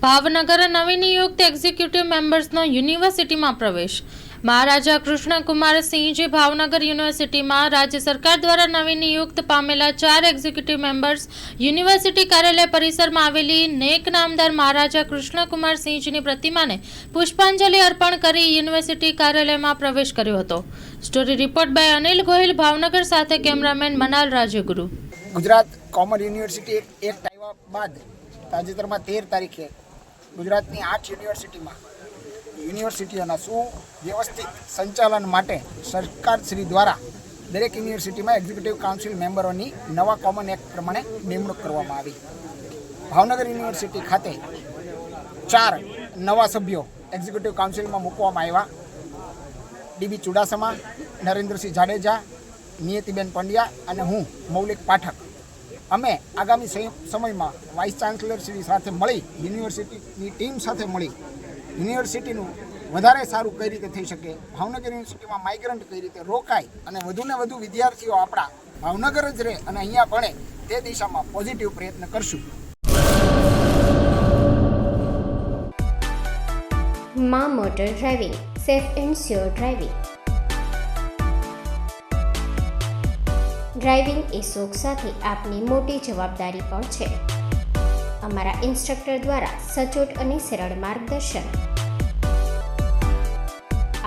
ભાવનગર નવનિયુક્ત એક્ઝિક્યુટિવ મેમ્બર્સનો યુનિવર્સિટીમાં પ્રવેશ. મહારાજા કૃષ્ણકુમાર સિંહજી ભાવનગર યુનિવર્સિટીમાં રાજ્ય સરકાર દ્વારા નવનિયુક્ત પામેલા 4 એક્ઝિક્યુટિવ મેમ્બર્સ યુનિવર્સિટી કાર્યાલય પરિસરમાં આવેલી નેક નામદાર મહારાજા કૃષ્ણકુમાર સિંહજીની પ્રતિમાને પુષ્પાંજલિ અર્પણ કરી યુનિવર્સિટી કાર્યાલયમાં પ્રવેશ કર્યો હતો. Story report by Anil Gohil Bhavnagar સાથે cameraman Manal Rajguru. Gujarat common university act આવ્યા બાદ તાજેતરમાં 13 તારીખે ગુજરાતની 8 યુનિવર્સિટીઓના સુવ્યવસ્થિત સંચાલન માટે સરકારશ્રી દ્વારા દરેક યુનિવર્સિટીમાં એક્ઝિક્યુટિવ કાઉન્સિલ મેમ્બરોની નવા કોમન એક્ટ પ્રમાણે નિમણૂક કરવામાં આવી. ભાવનગર યુનિવર્સિટી ખાતે 4 નવા સભ્યો એક્ઝિક્યુટિવ કાઉન્સિલમાં મૂકવામાં આવ્યા. ડીબી ચુડાસમા, નરેન્દ્રસિંહ જાડેજા, નિયતિબેન પંડ્યા અને હું મૌલિક પાઠક. અમે આગામી સમયમાં વાઇસ ચાન્સલર શ્રી સાથે મળી યુનિવર્સિટીની ટીમ સાથે મળી યુનિવર્સિટીનું વધારે સારું કઈ રીતે થઈ શકે, ભાવનગર યુનિવર્સિટીમાં માઇગ્રન્ટ કઈ રીતે રોકાય અને વધુને વધુ વિદ્યાર્થીઓ આપણા ભાવનગર જ રહે અને અહીંયા ભણે તે દિશામાં પોઝિટિવ પ્રયત્ન કરશું. માં motor driving, safe and sure driving. Driving એ શોખ સાથે આપની મોટી જવાબદારી પણ છે. અમારા ઇન્સ્ટ્રક્ટર દ્વારા સચોટ અને સરળ માર્ગદર્શન.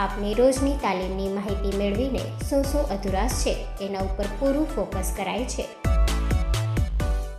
આપની રોજની તાલીમની માહિતી મેળવીને શું અધુરાશ છે એના ઉપર પૂરું ફોકસ કરાય છે.